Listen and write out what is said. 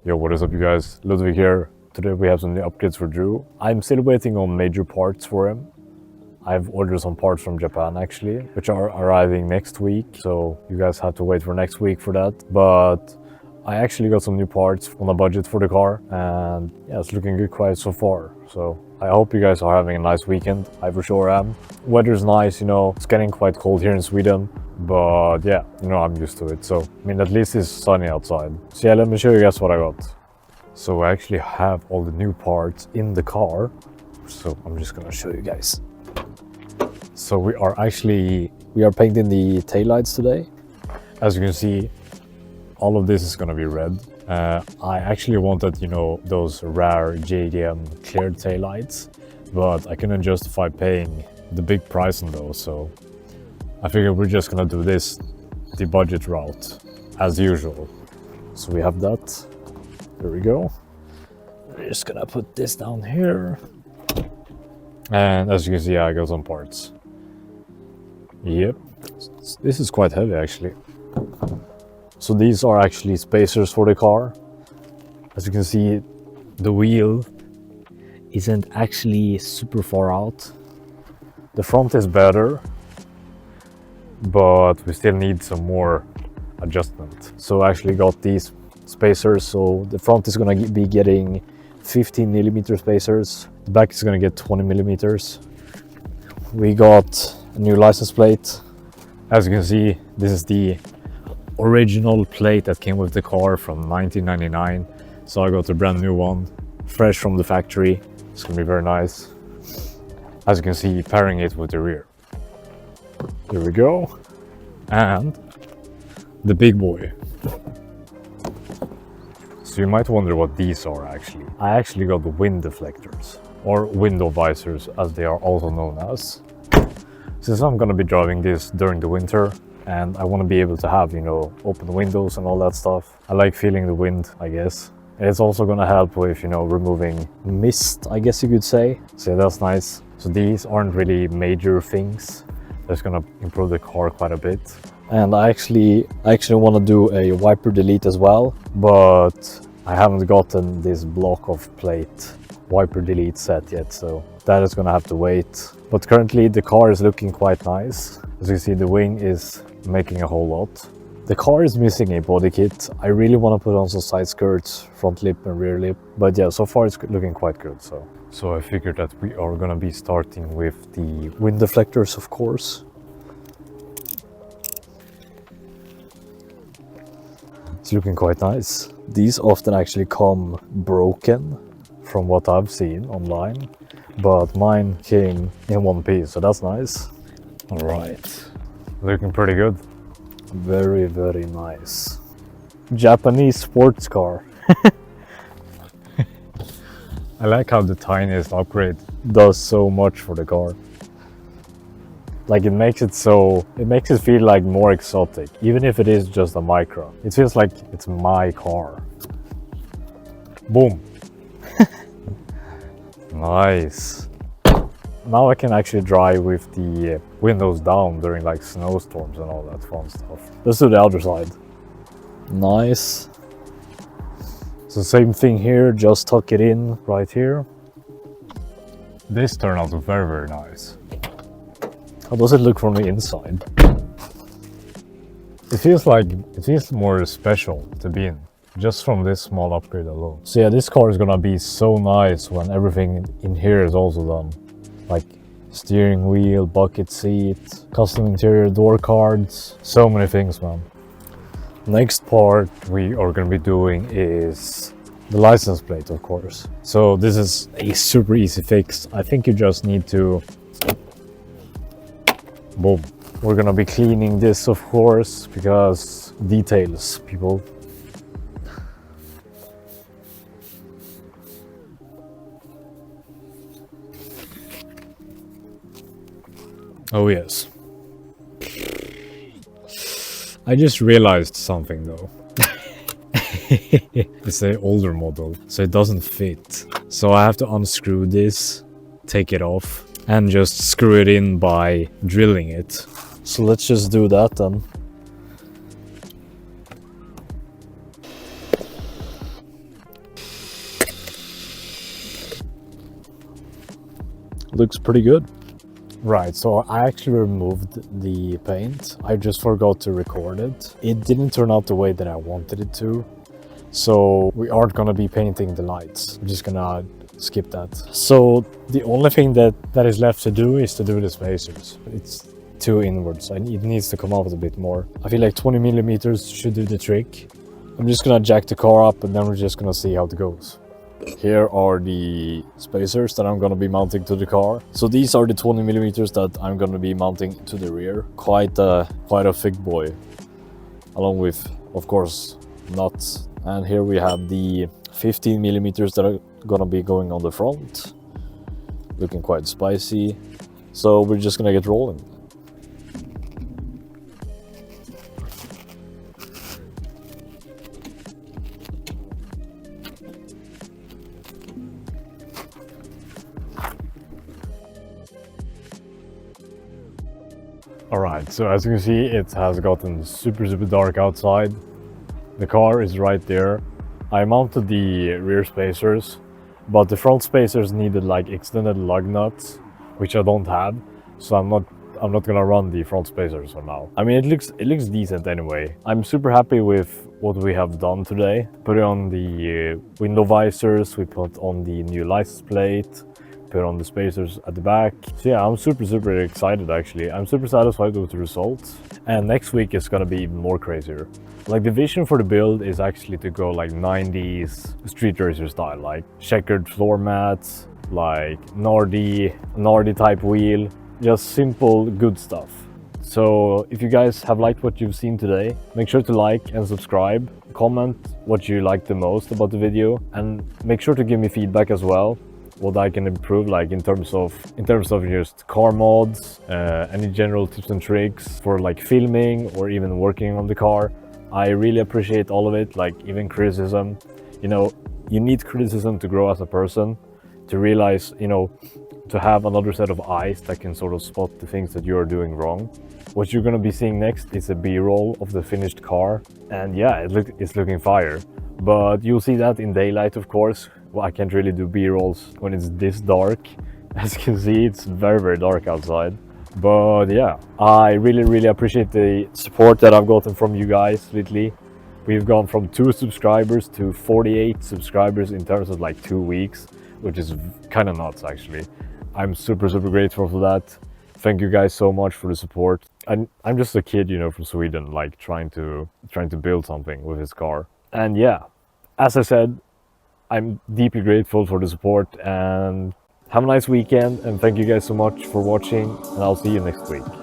Yo, what is up you guys? Ludwig here. Today we have some new upgrades for Drew. I'm still waiting on major parts for him. I've ordered some parts from Japan actually, which are arriving next week. So you guys have to wait for next week for that. But I actually got some new parts on a budget for the car, and yeah, it's looking good quite so far. So I hope you guys are having a nice weekend. I for sure am. Weather's nice, you know, it's getting quite cold here in Sweden. But yeah, you know, I'm used to it. So, I mean, at least it's sunny outside. So yeah, let me show you guys what I got. So I actually have all the new parts in the car. So I'm just gonna show you guys. So we are painting the taillights today. As you can see, all of this is gonna be red. I actually wanted, you know, those rare JDM cleared taillights, but I couldn't justify paying the big price on those, so I figured we're just gonna do this, the budget route, as usual. So we have that. There we go. We're just gonna put this down here. And as you can see, I got some parts. Yep, this is quite heavy actually. So these are actually spacers for the car. As you can see, the wheel isn't actually super far out. The front is better, but we still need some more adjustment. So I actually got these spacers. So the front is gonna be getting 15mm spacers. The back is gonna get 20mm. We got a new license plate. As you can see, this is the original plate that came with the car from 1999. So I got a brand new one, fresh from the factory. It's gonna be very nice. As you can see, pairing it with the rear. There we go. And the big boy. So you might wonder what these are actually. I actually got the wind deflectors, or window visors as they are also known as. Since I'm gonna be driving this during the winter and I want to be able to have, you know, open windows and all that stuff. I like feeling the wind, I guess. And it's also gonna help with, you know, removing mist, I guess you could say. So yeah, that's nice. So these aren't really major things. That's gonna improve the car quite a bit. And I actually want to do a wiper delete as well, but I haven't gotten this block of plate wiper delete set yet, so that is gonna have to wait. But currently the car is looking quite nice. As you see, the wing is making a whole lot. The car is missing a body kit. I really want to put on some side skirts, front lip and rear lip, but yeah, so far it's looking quite good. So I figured that we are gonna be starting with the wind deflectors, of course. It's looking quite nice. These often actually come broken from what I've seen online, but mine came in one piece, so that's nice. All right, looking pretty good. Very, very nice. Japanese sports car. I like how the tiniest upgrade does so much for the car. Like it makes it feel like more exotic, even if it is just a Micra. It feels like it's my car. Boom. Nice. Now I can actually drive with the windows down during like snowstorms and all that fun stuff. Let's do the other side. Nice. So same thing here, just tuck it in right here. This turned out very, very nice. How does it look from the inside? It feels more special to be in, just from this small upgrade alone. So yeah, this car is gonna be so nice when everything in here is also done. Like steering wheel, bucket seat, custom interior door cards, so many things, man. Next part we are going to be doing is the license plate, of course. So this is a super easy fix. I think you just need to boom. We're going to be cleaning this, of course, because details, people. Oh yes. I just realized something though. It's an older model, so it doesn't fit. So I have to unscrew this, take it off, and just screw it in by drilling it. So let's just do that then. looks pretty good. Right, so I actually removed the paint. I just forgot to record it. It didn't turn out the way that I wanted it to. So we aren't gonna be painting the lights. I'm just gonna skip that. So the only thing that is left to do is to do the spacers. It's too inwards. It needs to come out a bit more. I feel like 20 millimeters should do the trick. I'm just gonna jack the car up and then we're just gonna see how it goes. Here are the spacers that I'm gonna be mounting to the car. So these are the 20 millimeters that I'm gonna be mounting to the rear. Quite a thick boy, along with, of course, nuts. And here we have the 15 millimeters that are gonna be going on the front. Looking quite spicy. So we're just gonna get rolling. Alright, so as you can see, it has gotten super dark outside. The car is right there. I mounted the rear spacers, but the front spacers needed like extended lug nuts, which I don't have, so I'm not gonna run the front spacers for now. I mean, it looks decent anyway. I'm super happy with what we have done today. Put on the window visors, we put on the new license plate, put on the spacers at the back. So yeah, I'm super excited actually. I'm super satisfied with the results. And next week is gonna be even more crazier. Like the vision for the build is actually to go like 90s street racer style, like checkered floor mats, like Nardi type wheel, just simple good stuff. So if you guys have liked what you've seen today, make sure to like and subscribe, comment what you liked the most about the video, and make sure to give me feedback as well, what I can improve, like in terms of just car mods, any general tips and tricks for like filming or even working on the car. I really appreciate all of it, like even criticism. You know, you need criticism to grow as a person, to realize, you know, to have another set of eyes that can sort of spot the things that you're doing wrong. What you're gonna be seeing next is a B-roll of the finished car, and yeah, it's looking fire. But you'll see that in daylight, of course. Well, I can't really do B-rolls when it's this dark. As you can see, it's very dark outside. But yeah, I really appreciate the support that I've gotten from you guys lately. We've gone from 2 subscribers to 48 subscribers in terms of like 2 weeks, which is kind of nuts actually. I'm super grateful for that. Thank you guys so much for the support. I'm just a kid, you know, from Sweden, like trying to build something with his car. And yeah, as I said, I'm deeply grateful for the support, and have a nice weekend, and thank you guys so much for watching, and I'll see you next week.